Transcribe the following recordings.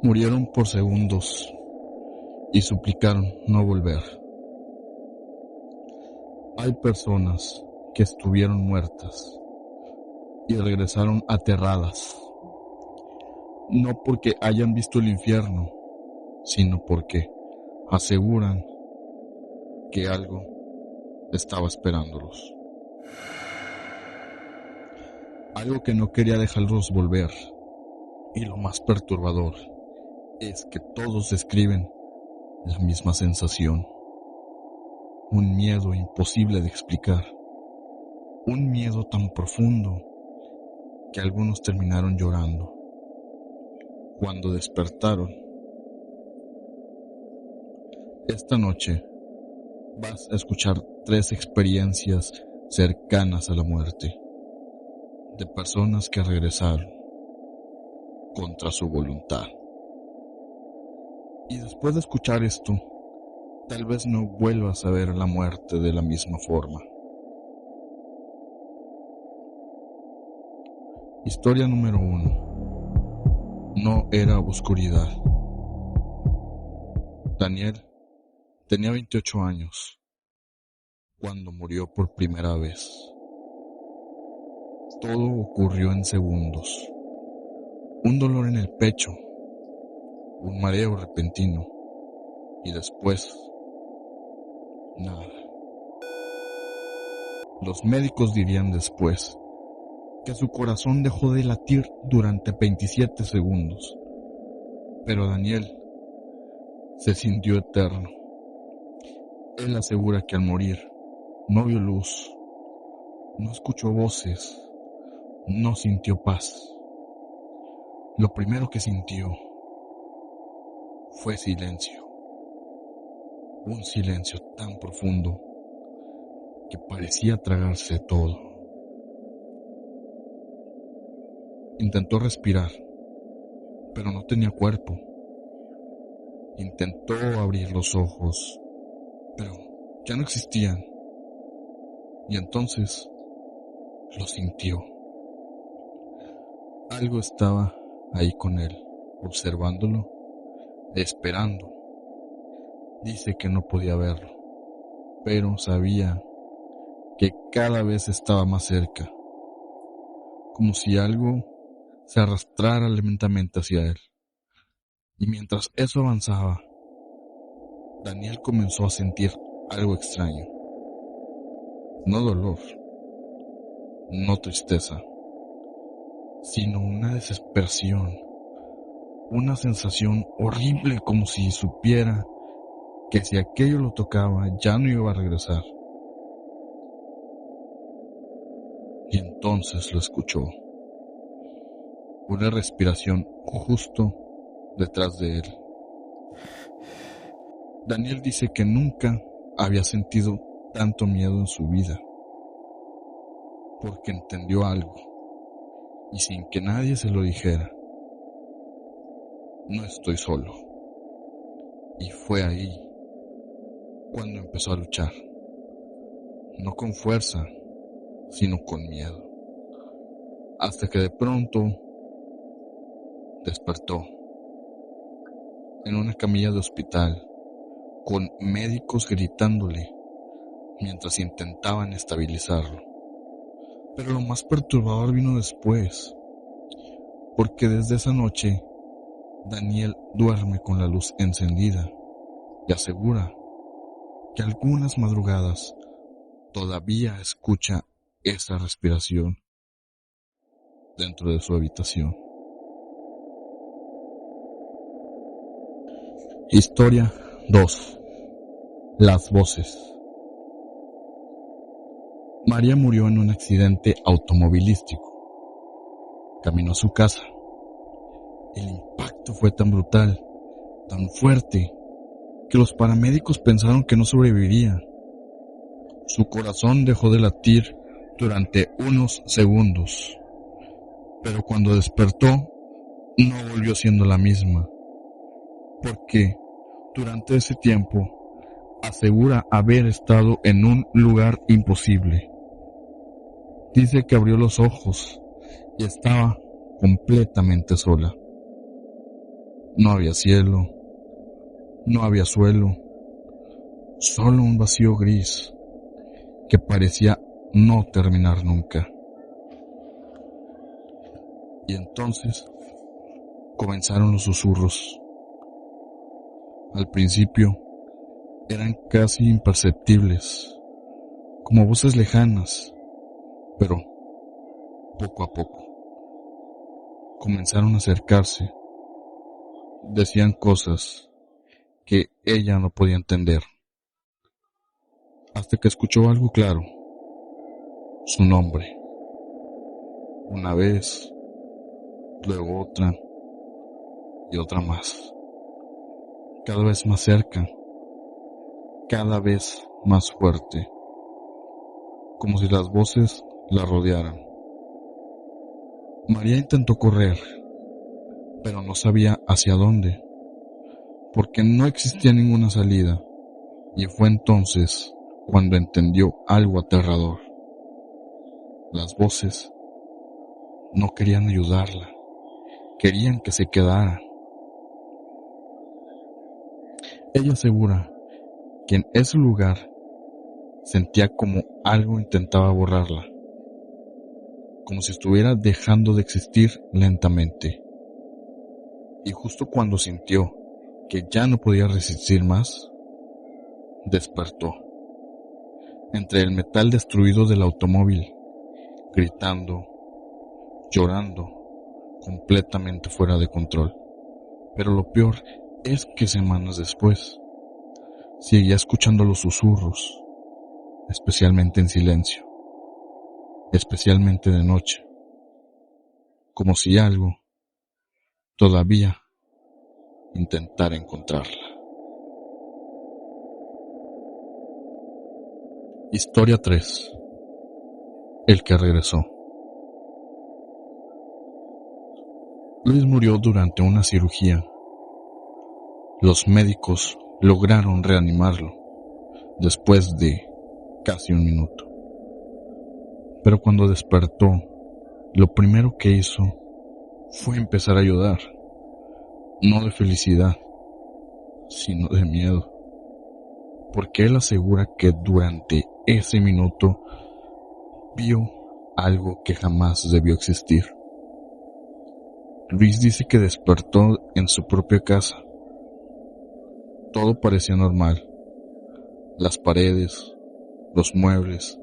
Murieron por segundos y suplicaron no volver. Hay personas que estuvieron muertas y regresaron aterradas, no porque hayan visto el infierno, sino porque aseguran que algo estaba esperándolos. Algo que no quería dejarlos volver. Y lo más perturbador es que todos describen la misma sensación. Un miedo imposible de explicar. Un miedo tan profundo que algunos terminaron llorando. Cuando despertaron, esta noche vas a escuchar 3 experiencias cercanas a la muerte, de personas que regresaron contra su voluntad. Y después de escuchar esto, tal vez no vuelvas a ver la muerte de la misma forma. Historia número 1. No era oscuridad. Daniel tenía 28 años cuando murió por primera vez. Todo ocurrió en segundos. Un dolor en el pecho, un mareo repentino y después nada. Los médicos dirían después que su corazón dejó de latir durante 27 segundos, pero Daniel se sintió eterno. Él asegura que al morir no vio luz, no escuchó voces, no sintió paz. Lo primero que sintió fue silencio. Un silencio tan profundo que parecía tragarse todo. Intentó respirar, pero no tenía cuerpo. Intentó abrir los ojos, pero ya no existían. Y entonces lo sintió. Algo estaba ahí con él, observándolo, esperando. Dice que no podía verlo, pero sabía que cada vez estaba más cerca, como si algo se arrastrara lentamente hacia él. Y mientras eso avanzaba, Daniel comenzó a sentir algo extraño. No dolor, no tristeza, sino una desesperación, una sensación horrible, como si supiera que si aquello lo tocaba ya no iba a regresar. Y entonces lo escuchó. Una respiración justo detrás de él. Daniel dice que nunca había sentido tanto miedo en su vida, porque entendió algo, y sin que nadie se lo dijera: no estoy solo. Y fue ahí cuando empezó a luchar, no con fuerza, sino con miedo, hasta que de pronto despertó en una camilla de hospital, con médicos gritándole mientras intentaban estabilizarlo. Pero lo más perturbador vino después, porque desde esa noche Daniel duerme con la luz encendida y asegura que algunas madrugadas todavía escucha esa respiración dentro de su habitación. Historia 2. Las voces. María murió en un accidente automovilístico. Caminó a su casa. El impacto fue tan brutal, tan fuerte, que los paramédicos pensaron que no sobreviviría. Su corazón dejó de latir durante unos segundos, pero cuando despertó, no volvió siendo la misma, porque durante ese tiempo asegura haber estado en un lugar imposible. Dice que abrió los ojos y estaba completamente sola. No había cielo, no había suelo, solo un vacío gris que parecía no terminar nunca. Y entonces comenzaron los susurros. Al principio eran casi imperceptibles, como voces lejanas, pero poco a poco comenzaron a acercarse. Decían cosas que ella no podía entender, hasta que escuchó algo claro, su nombre. Una vez, luego otra y otra más. Cada vez más cerca, cada vez más fuerte, como si las voces la rodearan. María intentó correr, pero no sabía hacia dónde, porque no existía ninguna salida, y fue entonces cuando entendió algo aterrador. Las voces no querían ayudarla, querían que se quedara. Ella asegura que en ese lugar sentía como algo intentaba borrarla, como si estuviera dejando de existir lentamente. Y justo cuando sintió que ya no podía resistir más, despertó. Entre el metal destruido del automóvil, gritando, llorando, completamente fuera de control. Pero lo peor es que semanas después, seguía escuchando los susurros, especialmente en silencio, especialmente de noche, como si algo todavía intentara encontrarla. Historia 3. El que regresó. Luis murió durante una cirugía. Los médicos lograron reanimarlo después de casi un minuto. Pero cuando despertó, lo primero que hizo fue empezar a llorar, no de felicidad, sino de miedo, porque él asegura que durante ese minuto vio algo que jamás debió existir. Luis dice que despertó en su propia casa. Todo parecía normal. Las paredes, los muebles,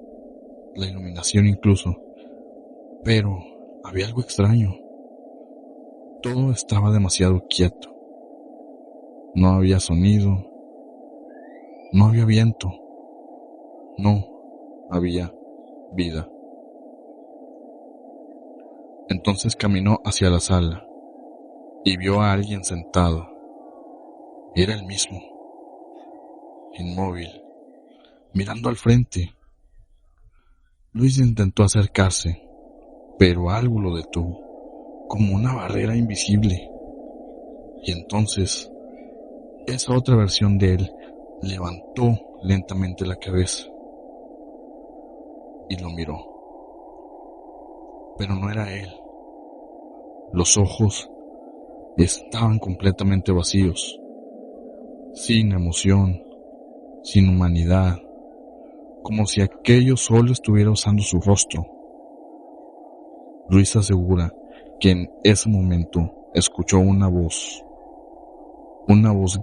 la iluminación incluso. Pero había algo extraño. Todo estaba demasiado quieto. No había sonido. No había viento. No había vida. Entonces caminó hacia la sala y vio a alguien sentado. Era el mismo, inmóvil, mirando al frente. Luis intentó acercarse, pero algo lo detuvo, como una barrera invisible. Y entonces, esa otra versión de él levantó lentamente la cabeza y lo miró. Pero no era él. Los ojos estaban completamente vacíos, sin emoción, sin humanidad, como si aquello solo estuviera usando su rostro. Luis asegura que en ese momento escuchó una voz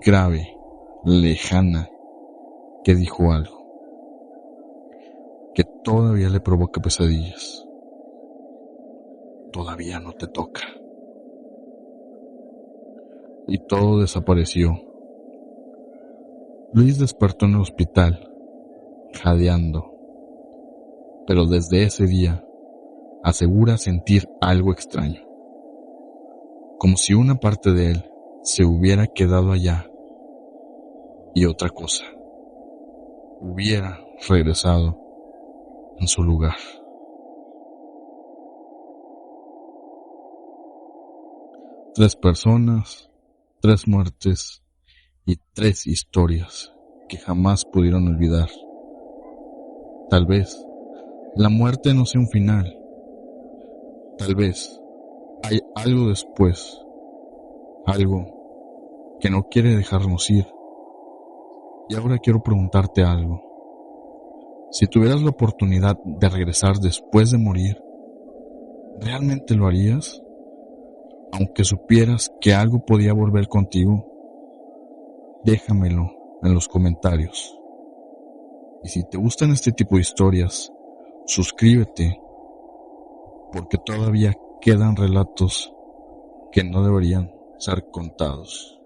grave, lejana, que dijo algo que todavía le provoca pesadillas. Todavía no te toca. Y todo desapareció. Luis despertó en el hospital, jadeando, pero desde ese día asegura sentir algo extraño, como si una parte de él se hubiera quedado allá y otra cosa hubiera regresado en su lugar. Tres personas, 3 muertes y 3 historias que jamás pudieron olvidar. Tal vez la muerte no sea un final. Tal vez hay algo después, algo que no quiere dejarnos ir. Y ahora quiero preguntarte algo. Si tuvieras la oportunidad de regresar después de morir, ¿realmente lo harías? Aunque supieras que algo podía volver contigo, déjamelo en los comentarios. Y si te gustan este tipo de historias, suscríbete, porque todavía quedan relatos que no deberían ser contados.